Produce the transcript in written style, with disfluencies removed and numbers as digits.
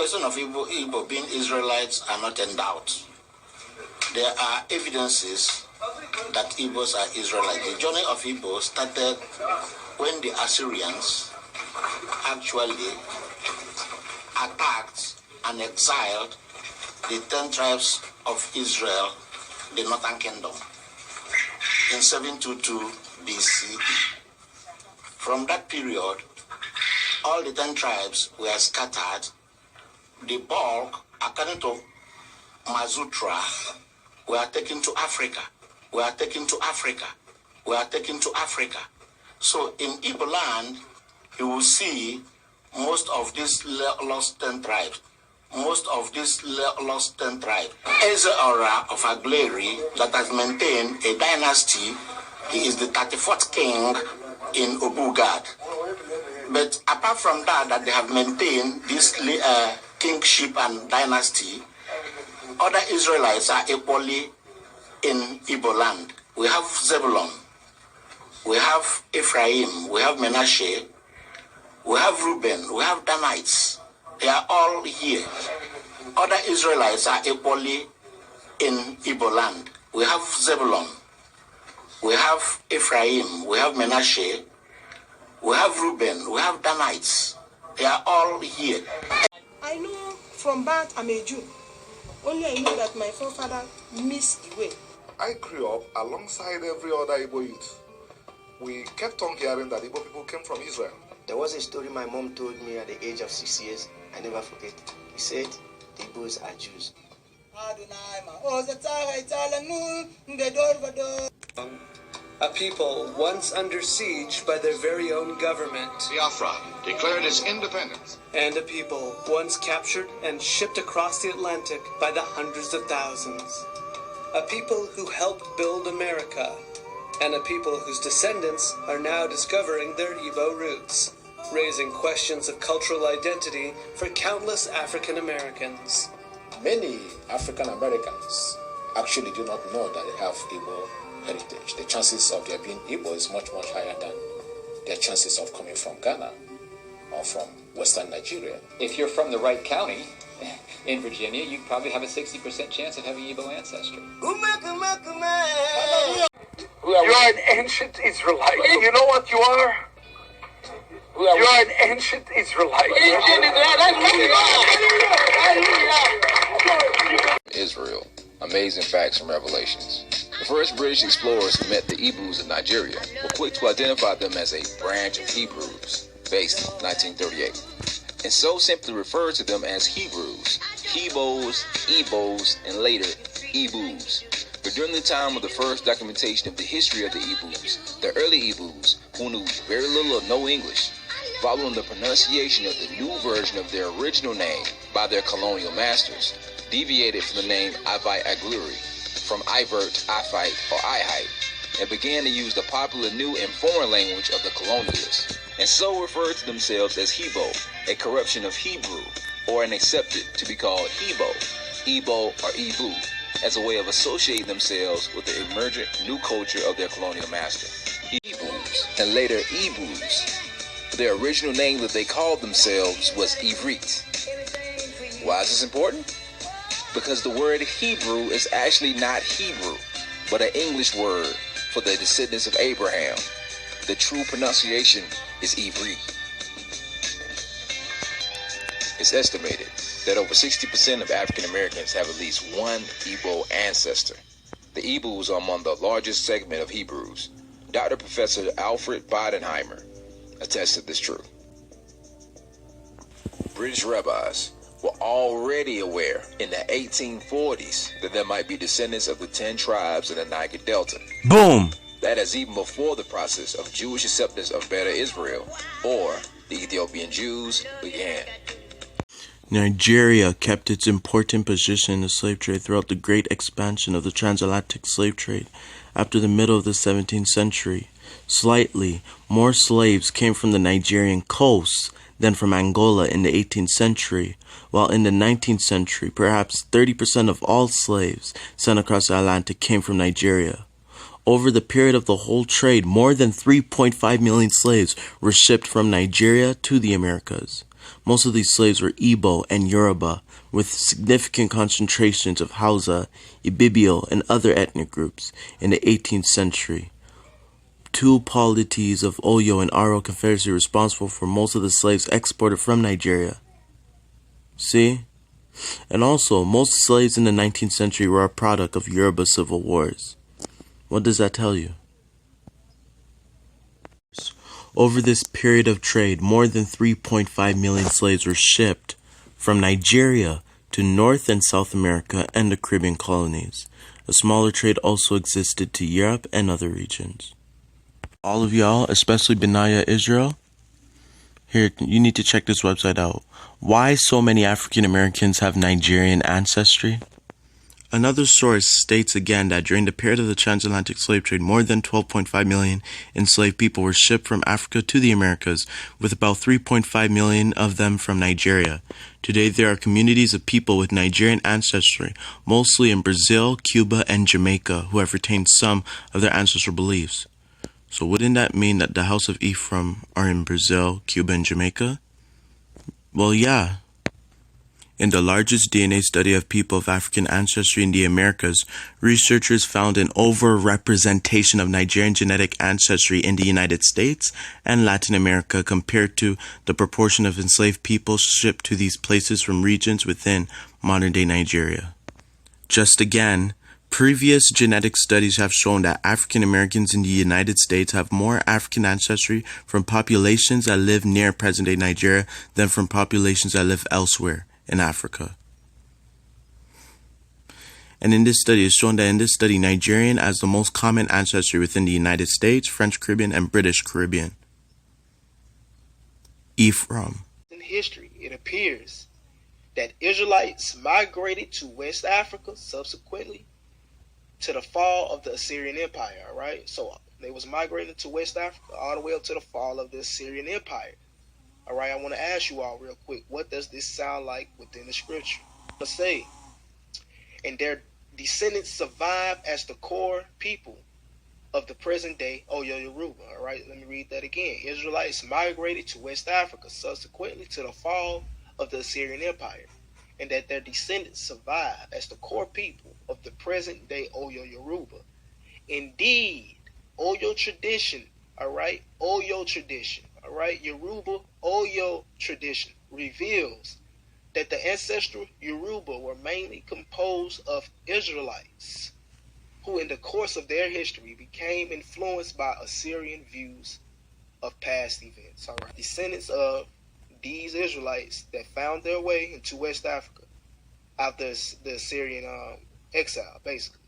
question of Igbo being Israelites are not in doubt. There are evidences that Igbos are Israelites. The journey of Igbo started when the Assyrians actually attacked and exiled the 10 tribes of Israel, the northern kingdom, in 722 BC. From that period, all the 10 tribes were scattered. The bulk, according to Mazutra, were taken to Africa. So in Igbo land, you will see most of these lost 10 tribes. Ezra of Agleri that has maintained a dynasty. He is the 34th king in Obugad. But apart from that they have maintained this kingship and dynasty, other Israelites are equally in Igbo land. We have Zebulun, we have Ephraim, we have Menashe, we have Reuben, we have Danites. They are all here. Other Israelites are equally in Igbo land. We have Zebulun, we have Ephraim, we have Menashe, we have Reuben, we have Danites. They are all here. I know from birth I'm a Jew. Only I know that my forefather missed the way. I grew up alongside every other Igbo youth. We kept on hearing that Igbo people came from Israel. There was a story my mom told me at the age of 6 years. I never forget it. He said, the Igbos are Jews. A people once under siege by their very own government. Biafra declared its independence. And a people once captured and shipped across the Atlantic by the hundreds of thousands. A people who helped build America. And a people whose descendants are now discovering their Igbo roots, raising questions of cultural identity for countless African Americans. Many African Americans actually do not know that they have Igbo heritage. The chances of their being Igbo is much, much higher than their chances of coming from Ghana or from Western Nigeria. If you're from the right county in Virginia, you probably have a 60% chance of having Igbo ancestry. You are an ancient Israelite. You know what you are? You are an ancient Israelite. Israel. Amazing facts from Revelations. The first British explorers who met the Igbos of Nigeria were quick to identify them as a branch of Hebrews, based in 1938, and so simply referred to them as Hebrews, Hebos, Ebos, and later Ebus. But during the time of the first documentation of the history of the Ebus, the early Ebus, who knew very little or no English, following the pronunciation of the new version of their original name by their colonial masters, deviated from the name Ivite Agluri, from Ivert, Iphite, or Ihite, and began to use the popular new and foreign language of the colonialists, and so referred to themselves as Hebo, a corruption of Hebrew, or an accepted to be called Hebo, Ebo, or Ebu, as a way of associating themselves with the emergent new culture of their colonial master, Ebus, and later Ebus. Their original name that they called themselves was Ivrit. Why is this important? Because the word Hebrew is actually not Hebrew, but an English word for the descendants of Abraham. The true pronunciation is Ivrit. It's estimated that over 60% of African Americans have at least one Igbo ancestor. The Igbos are among the largest segment of Hebrews. Dr. Professor Alfred Bodenheimer attests to this truth. British rabbis were already aware in the 1840s that there might be descendants of the 10 tribes in the Niger Delta. Boom! That is even before the process of Jewish acceptance of Beta Israel, or the Ethiopian Jews, began. Nigeria kept its important position in the slave trade throughout the great expansion of the transatlantic slave trade after the middle of the 17th century. Slightly more slaves came from the Nigerian coast than from Angola in the 18th century, while in the 19th century, perhaps 30% of all slaves sent across the Atlantic came from Nigeria. Over the period of the whole trade, more than 3.5 million slaves were shipped from Nigeria to the Americas. Most of these slaves were Igbo and Yoruba, with significant concentrations of Hausa, Ibibio, and other ethnic groups in the 18th century. Two polities of Oyo and Aro Confederacy were responsible for most of the slaves exported from Nigeria. See? And also, most slaves in the 19th century were a product of Yoruba civil wars. What does that tell you? Over this period of trade, more than 3.5 million slaves were shipped from Nigeria to North and South America and the Caribbean colonies. A smaller trade also existed to Europe and other regions. All of y'all, especially Benaya Israel, here, you need to check this website out. Why so many African Americans have Nigerian ancestry? Another source states again that during the period of the transatlantic slave trade, more than 12.5 million enslaved people were shipped from Africa to the Americas, with about 3.5 million of them from Nigeria. Today, there are communities of people with Nigerian ancestry, mostly in Brazil, Cuba, and Jamaica, who have retained some of their ancestral beliefs. So wouldn't that mean that the House of Ephraim are in Brazil, Cuba, and Jamaica? Well, yeah. In the largest DNA study of people of African ancestry in the Americas, researchers found an over-representation of Nigerian genetic ancestry in the United States and Latin America compared to the proportion of enslaved people shipped to these places from regions within modern-day Nigeria. Just again, previous genetic studies have shown that African Americans in the United States have more African ancestry from populations that live near present-day Nigeria than from populations that live elsewhere in Africa. And in this study, it's shown that in this study, Nigerian has the most common ancestry within the United States, French Caribbean, and British Caribbean. Ephraim. In history, it appears that Israelites migrated to West Africa subsequently to the fall of the Assyrian Empire, all right? So they was migrating to West Africa all the way up to the fall of the Assyrian Empire. All right, I want to ask you all real quick, what does this sound like within the scripture? Let's say, and their descendants survive as the core people of the present day Oyo Yoruba. All right, let me read that again. Israelites migrated to West Africa subsequently to the fall of the Assyrian Empire, and that their descendants survive as the core people of the present day Oyo Yoruba. Indeed, Oyo tradition, all right, Oyo tradition, all right, Yoruba Oyo tradition reveals that the ancestral Yoruba were mainly composed of Israelites who in the course of their history became influenced by Assyrian views of past events. All right, descendants of these Israelites that found their way into West Africa after the Assyrian exile, basically.